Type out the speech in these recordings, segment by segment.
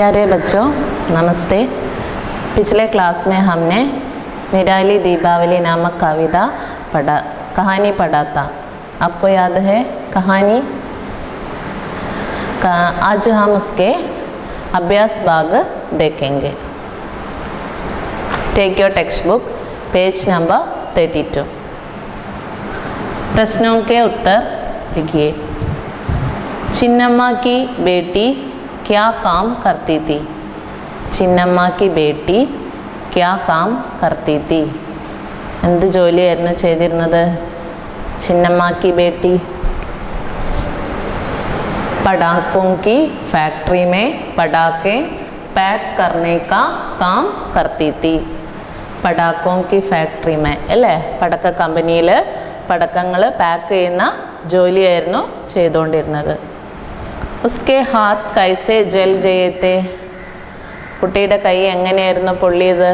प्यारे बच्चों नमस्ते। पिछले क्लास में हमने निराली दीपावली नामक कहानी पढ़ा था। आपको याद है कहानी का? आज हम उसके अभ्यास भाग देखेंगे। Take your textbook, page number 32। प्रश्नों के उत्तर लिखिए। चिन्नम्मा की बेटी क्या काम करती थी? ചിന്നമ്മ की बेटी क्या काम करती थी? എന്ത് ജോലിയായിരുന്നു ചെയ്തിരുന്നത് ചിന്നമ്മ की बेटी? पटाखों की फैक्ट्री में पटाखे पैक करने का काम करती थी। पटाखों की फैक्ट्री में അല്ലേ, പടക്ക കമ്പനിയിൽ പടക്കങ്ങൾ പാക്ക് ചെയ്യുന്ന ജോലിയായിരുന്നു ചെയ്തുകൊണ്ടിരുന്നത്। उसके हाथ कैसे जल गए थे? കുട്ടിയുടെ കൈ എങ്ങനെയായിരുന്നു പൊള്ളിയത്?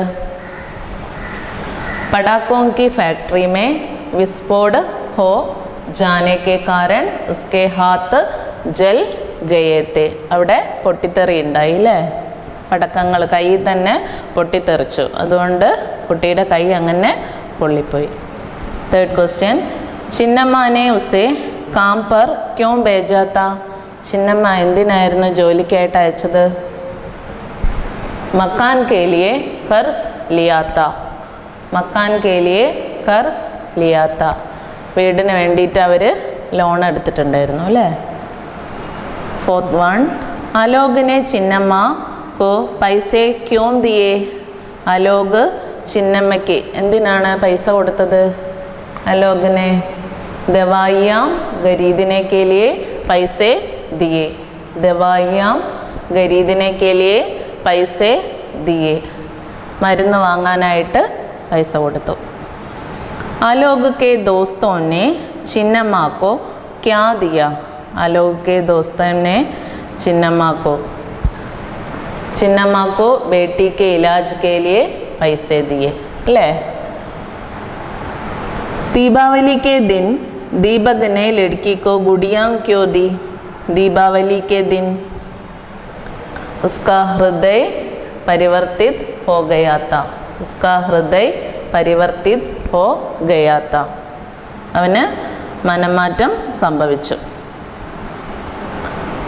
पटाखों की फैक्ट्री में विस्फोट हो जाने के कारण उसके हाथ जल गए थे। അവിടെ പൊട്ടിത്തെറി ഉണ്ടായി അല്ലേ? പടക്കങ്ങൾ കൈയിൽ തന്നെ പൊട്ടിത്തെറിച്ചു, അതുകൊണ്ട് കുട്ടിയുടെ കൈ അങ്ങനെ പൊള്ളിപ്പോയി। തേർഡ് ക്വസ്റ്റ്യൻ, ചിന്നമ്മ ने उसे काम पर क्यों भेजा था? ചിന്നമ്മ എന്തിനായിരുന്നു ജോലിക്കായിട്ട് അയച്ചത്? मकान के लिए कर्ज लिया था। मकान के लिए कर्ज लिया था। വീടിന് വേണ്ടിയിട്ട് അവർ ലോൺ എടുത്തിട്ടുണ്ടായിരുന്നു അല്ലേ? फोर्थ वन, आलोक ने चिन्नम्मा को पैसे क्यों दिए? आलोक ചിന്നമ്മയ്ക്ക് എന്തിനാണ് പൈസ കൊടുത്തത്? आलोकने दवाइयाँ खरीदने के लिए पैसे दिए। दवाइयाँ खरीदने के लिए पैसे दिए। മരുന്ന് വാങ്ങാനായിട്ട് പൈസ കൊടുത്തു। आलोक के दोस्तों ने चिन्नम्मा को क्या दिया? आलोक के दोस्तों ने चिन्नम्मा को बेटी के इलाज के लिए पैसे दिए अല്ലേ? दीपावली के दिन दीपक ने लड़की को गुड़ियाँ क्यों दी? दीपावली के दिन उसका हृदय परिवर्तित हो गया था। उसका हृदय परिवर्तित हो गया था। അവന് മനംമാറ്റം സംഭവിച്ചു।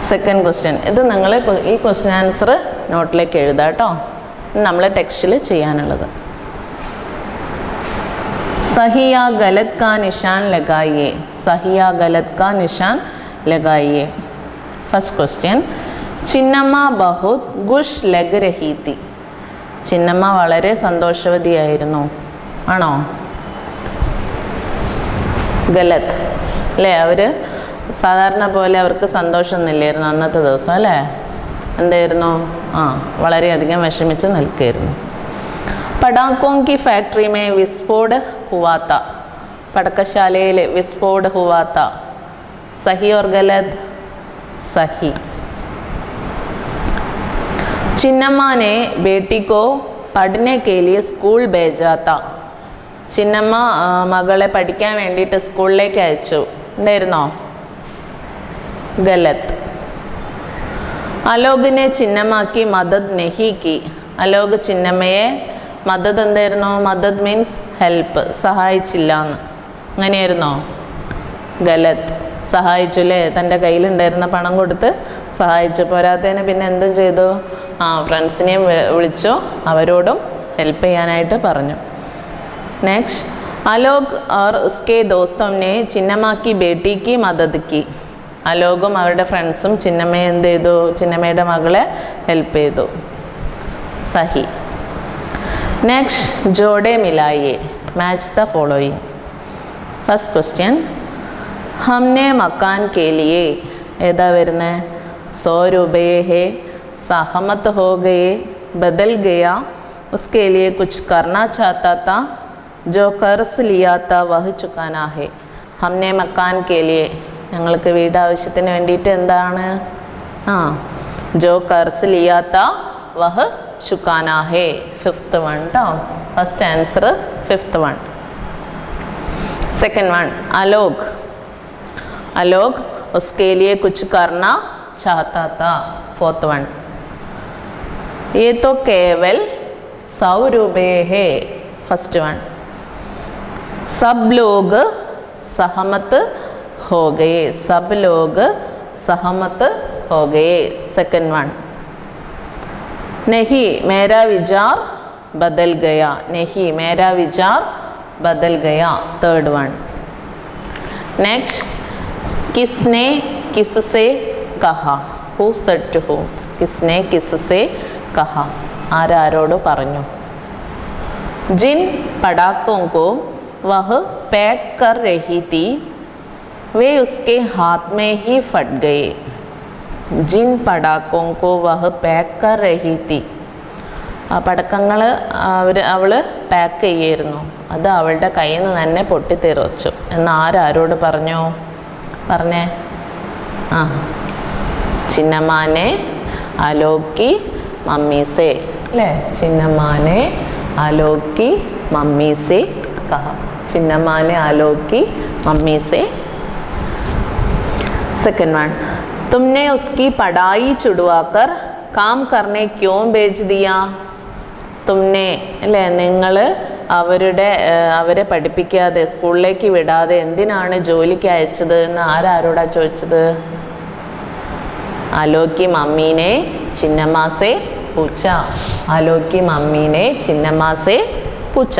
സെക്കൻഡ് ക്വസ്റ്റ്യൻ, ഇത് നിങ്ങൾ ഈ ക്വസ്റ്റ്യൻ ആൻസർ നോട്ടിലേക്ക് എഴുതാം കേട്ടോ, നമ്മൾ ടെക്സ്റ്റിൽ ചെയ്യാനുള്ളത്। सही या गलत का निशान लगाइए। सही या गलत का निशान लगाइए। फर्स्ट क्वेश्चन, ചിന്നമ്മ बहुत खुश लग रही थी। ചിന്നമ്മ വളരെ സന്തോഷവതിയായിരുന്നു, ആണോ? ഗലത്ത് അല്ലേ? അവർ സാധാരണ പോലെ അവർക്ക് സന്തോഷമൊന്നുമില്ലായിരുന്നു അന്നത്തെ ദിവസം അല്ലേ? എന്തായിരുന്നു? വളരെയധികം വിഷമിച്ച് നിൽക്കുകയായിരുന്നു। पटाखों की फैक्ट्री में विस्फोट हुआ था। पटकशालയിൽ विस्फोट हुआ था। सही और गलत? सही। चिन्नम्मा ने बेटी को पढ़ने के लिए स्कूल भेजा था। ചിന്നമ്മ മകളെ പഠിക്കാൻ വേണ്ടിയിട്ട് സ്കൂളിലേക്ക് അയച്ചു, ഉണ്ടായിരുന്നോ? ഗലത്ത്। आलोक ने चिन्नम्मा की मदद नहीं की। आलोक ചിന്നമ്മയെ മദത് എന്തായിരുന്നു? മദത് മീൻസ് ഹെൽപ്പ്, സഹായിച്ചില്ല എന്ന്, അങ്ങനെയായിരുന്നോ? ഗലത്ത്। സഹായിച്ചു അല്ലേ? തൻ്റെ കയ്യിലുണ്ടായിരുന്ന പണം കൊടുത്ത് സഹായിച്ചു. പോരാത്തതിന് പിന്നെ എന്തും ചെയ്തു? ഫ്രണ്ട്സിനെയും വിളിച്ചു, അവരോടും ഹെൽപ്പ് ചെയ്യാനായിട്ട് പറഞ്ഞു। നെക്സ്റ്റ്, ആലോക് और उसके दोस्तों ने ചിന്നമ്മ की बेटी की मदद की। ആലോകും അവരുടെ ഫ്രണ്ട്സും ചിന്നമ്മയെ എന്ത് ചെയ്തു? ചിന്നമ്മയുടെ മകളെ ഹെൽപ്പ് ചെയ്തു। സഹി। नेक्स्ट, जोड़े मिलाइए। Match the following. First question, हमने मकान के लिए ഏതാ വരുന്നത്? 100 रुपये है, सहमत हो गए, बदल गया, उसके लिए कुछ करना चाहता था, जो कर्ज लिया था वह चुकाना है। हमने मकान के लिए ഞങ്ങൾക്ക് വീട് ആവശ്യത്തിന് വേണ്ടിയിട്ട് എന്താണ്? जो कर्ज लिया था वह चुकाना है। फिफ्थ वन ട്ടോ, first answer fifth one. Second one, Alok उसके लिए कुछ करना चाहता था। फोर्थ वन, ये तो केवल 100 रुपये है. First one. सब लोग सहमत हो गए. सब लोग सहमत हो गए. Second one. नहीं मेरा विचार बदल गया. नहीं मेरा विचार बदल गया. Third one. नेक्स्ट. किसने किससे कहा. Who said to who. किसने किससे कहा. ആരോട് പറഞ്ഞു. जिन पटाखों को वह पैक कर रही थी वे उसके हाथ में ही फट गए. जिन पटाखों को वह पैक कर रही थी. ആ പടക്കങ്ങൾ അവൾ പാക്ക് ചെയ്യായിരുന്നു. അത് അവളുടെ കയ്യിൽ നിന്ന് തന്നെ പൊട്ടിത്തെറിച്ചു എന്ന് ആരോട് പറഞ്ഞു. പറഞ്ഞേ. ആ ചിന്നമ്മാനെ ആലോകി മമ്മി സേ അല്ലേ. ചിന്നമ്മാനെ ആലോകി मम्मी से कहा. चिन्नम्मा ने आलोकी मम्मी से. Second one. तुमने उसकी पढ़ाई छुड़वाकर काम करने क्यों भेज दिया. तुमने അല്ലേ നിങ്ങൾ അവരെ പഠിപ്പിക്കാതെ സ്കൂളിലേക്ക് വിടാതെ എന്തിനാണ് ജോലിക്ക് അയച്ചത് എന്ന് ആരോടാ ചോദിച്ചത്. ആലോക്കി മമ്മീനെ ചിന്നമ്മ സേ പൂച്ച. ആലോക്കി മമ്മീനെ ചിന്നമ്മ സേ പൂച്ച.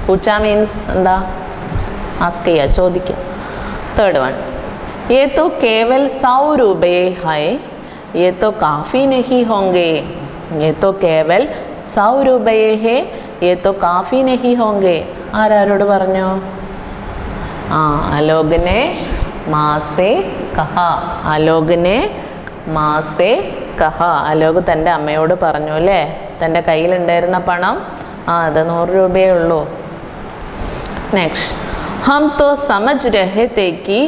പൂച്ച മീൻസ് എന്താ. ആസ്ക് ചെയ്യുക, ചോദിക്കുക. Third one. ये तो केवल 100 रुपये है. ये तो काफ़ी नहीं होंगे. ये तो केवल 100 रुपये है. ये तो काफ़ी नहीं होंगे. ആരോട് പറഞ്ഞു. ആലോകനെ മാസേ കഹ. ആലോകനെ മാസേ കഹ. ആലോക് തൻ്റെ അമ്മയോട് പറഞ്ഞു അല്ലേ. തൻ്റെ കയ്യിലുണ്ടായിരുന്ന പണം അത് 100 രൂപയേ ഉള്ളൂ. നെക്സ്റ്റ്. हम तो समझ रहे थे कि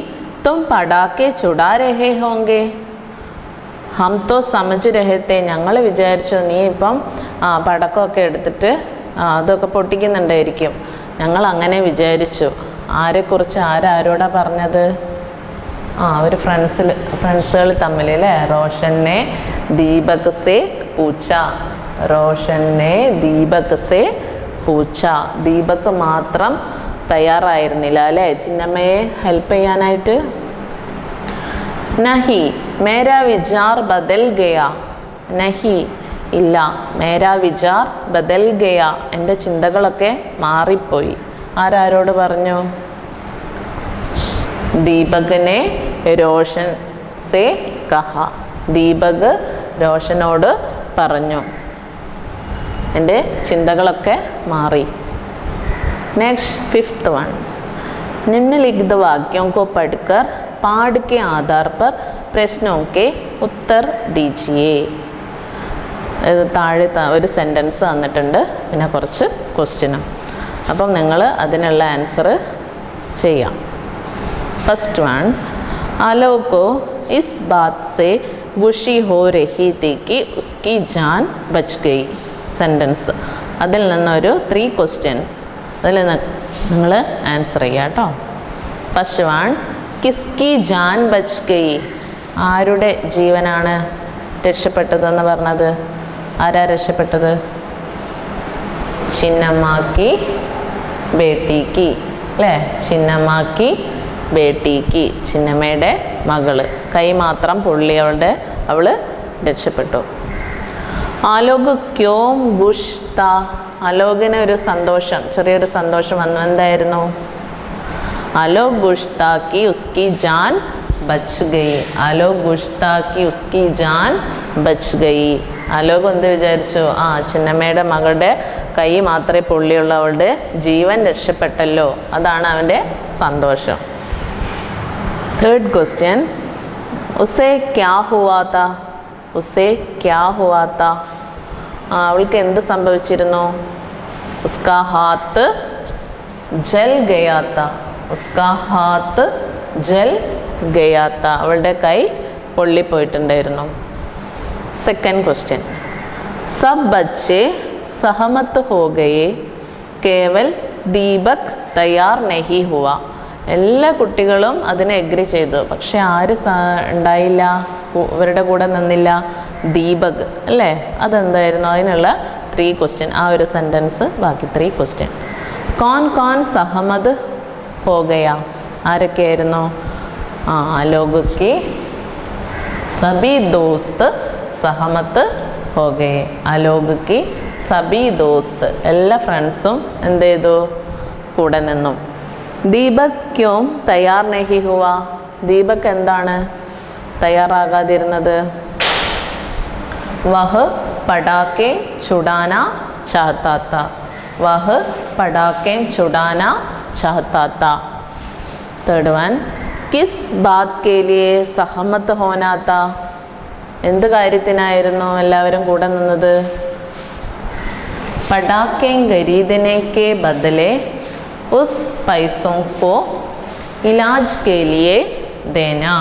तुम पटाखे छुड़ा रहे होंगे. हम तो समझ रहे थे. ഞങ്ങൾ വിചാരിച്ചു നീ ഇപ്പം പടക്കമൊക്കെ എടുത്തിട്ട് അതൊക്കെ പൊട്ടിക്കുന്നുണ്ടായിരിക്കും. ഞങ്ങൾ അങ്ങനെ വിചാരിച്ചു. ആരെക്കുറിച്ച് ആരോടാ പറഞ്ഞത്. അവർ ഫ്രണ്ട്സുകൾ തമ്മിൽ അല്ലേ. റോഷനെ ദീപക് സേ പൂച്ച. റോഷനെ ദീപക് സേ പൂച്ച. ദീപക് മാത്രം തയ്യാറായിരുന്നില്ല അല്ലേ ചിന്നമ്മയെ ഹെൽപ്പ് ചെയ്യാനായിട്ട്. നഹി മേരാ വിചാർ ബദൽ ഗയ. നഹി ഇല്ല. മേരാ വിചാർ ബദൽ ഗയ. എൻ്റെ ചിന്തകളൊക്കെ മാറിപ്പോയി. ആരോട് പറഞ്ഞു. ദീപകിനെ രോഷൻ സേ കഹ. ദീപക് രോഷനോട് പറഞ്ഞു എൻ്റെ ചിന്തകളൊക്കെ മാറി. नेक्स्ट. Fifth one. निम्नलिखित वाक्यों को पढ़कर पाठ के आधार पर प्रश्नों के उत्तर दीजिए. താഴെ ഒരു സെൻറ്റൻസ് തന്നിട്ടുണ്ട്, പിന്നെ കുറച്ച് ക്വസ്റ്റ്യനും. അപ്പം നിങ്ങൾ അതിനുള്ള ആൻസർ ചെയ്യാം. First one. आलोक को इस बात से खुशी हो रही थी कि उसकी जान बच गई. സെൻറ്റൻസ്. അതിൽ നിന്നൊരു 3 ക്വസ്റ്റ്യൻ. അതിൽ നിങ്ങൾ ആൻസർ ചെയ്യുക കേട്ടോ. First one. കിസ്കി ജാൻ ബച്ച് ഗയി. ആരുടെ ജീവനാണ് രക്ഷപ്പെട്ടതെന്ന് പറഞ്ഞത്. ആരാ രക്ഷപ്പെട്ടത്. ചിന്നമ്മാക്കി ബേട്ടിക്ക് അല്ലേ. ചിന്നമ്മാക്കി ബേട്ടിക്ക്. ചിന്നമ്മയുടെ മകള്. കൈ മാത്രം പൊള്ളി അവൾ രക്ഷപ്പെട്ടു. ആലോക് ക്യോം ഖുഷ് താ. ആലോകിന് ഒരു സന്തോഷം, ചെറിയൊരു സന്തോഷം വന്നു. എന്തായിരുന്നു. ആലോക് ഖുഷ് താ കി ഉസ്കി ജാൻ ബച്ച് ഗയി. ആലോക് ഖുഷ് താ കി ഉസ്കി ജാൻ ബച്ച് ഗയി. ആലോക് എന്ത് വിചാരിച്ചു. ചിന്നമ്മയുടെ മകളുടെ കൈ മാത്രമേ പൊള്ളിയുള്ള അവളുടെ ജീവൻ രക്ഷപ്പെട്ടല്ലോ. അതാണ് അവൻ്റെ സന്തോഷം. Third question. ഉസേ ക്യാ ഹുവാ താ. ഉസേ ക്യാ ഹുവാ താ. അവൾക്ക് എന്ത് സംഭവിച്ചിരുന്നു. ഉസ്കാ ഹാത്ത് ജൽ ഗയാ താ. ഉസ്കാ ഹാത്ത് ജൽ ഗയാ താ. അവളുടെ കൈ പൊള്ളിപ്പോയിട്ടുണ്ടായിരുന്നു. Second question. സബ് ബच्चे सहमत हो गए केवल ദീപക് തയ്യാർ നഹി ഹുവ. എല്ലാ കുട്ടികളും അതിനെ എഗ്രി ചെയ്തു. പക്ഷെ ആര് ഉണ്ടായില്ല, ഇവരുടെ കൂടെ നിന്നില്ല. ദീപക് അല്ലേ? അതെന്തായിരുന്നു? അതിനുള്ള 3 ക്വസ്റ്റ്യൻ. ആ ഒരു സെൻറ്റൻസ് ബാക്കി 3 ക്വസ്റ്റ്യൻ. കോൺ കോൺ സഹമത് ഹോ ഗയാ? ആരൊക്കെയായിരുന്നു? ആലോക് കി സബി ദോസ്ത് സഹമത്ത് ഹോ ഗയേ. ആലോക് കി സബി ദോസ്ത്, എല്ലാ ഫ്രണ്ട്സും എന്ത് ചെയ്തു? കൂടെ നിന്നു. ദീപക് ക്യോം തയ്യാർ നഹി ഹുവ? ദീപക് എന്താണ് തയ്യാറാകാതിരുന്നത്? വഹ് പടാക്കെ ചുടാന ചാഹത്താ താ. വഹ് പടാക്കെ ചുടാന ചാഹത്താ താ. തേർഡ് വൺ, കിസ് ബാത് കെ ലിയെ സഹമത്ത് ഹോനാ താ? എന്ത് കാര്യത്തിനായിരുന്നു എല്ലാവരും കൂടെ നിന്നത്? പടാക്കെ ഖരീദനെ കെ ബദലെ ഉസ് പൈസോं को इलाज के लिए देना.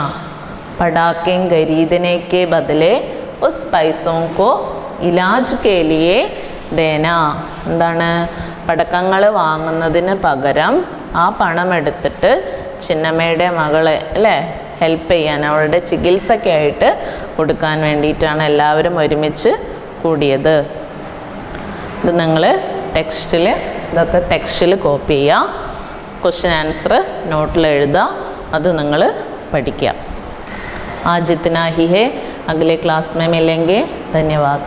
पटाखे खरीदने के बदले उस पैसों को इलाज के लिए देना. എന്താണ്? പടക്കങ്ങൾ വാങ്ങുന്നതിന് പകരം ആ പണം എടുത്തിട്ട് ചിന്നമ്മയുടെ മകളെ അല്ലേ ഹെൽപ്പ് ചെയ്യാൻ, അവളുടെ ചികിത്സയ്ക്കായിട്ട് കൊടുക്കാൻ വേണ്ടിയിട്ടാണ് എല്ലാവരും ഒരുമിച്ച് കൂടിയത്. ഇത് നിങ്ങൾ ഇതൊക്കെ ടെക്സ്റ്റിൽ കോപ്പി ചെയ്യുക. ക്വസ്റ്റ്യൻ ആൻസർ നോട്ടിൽ എഴുതുക. അത് നിങ്ങൾ പഠിക്കുക. आज इतना ही है, अगले क्लास में मिलेंगे. धन्यवाद.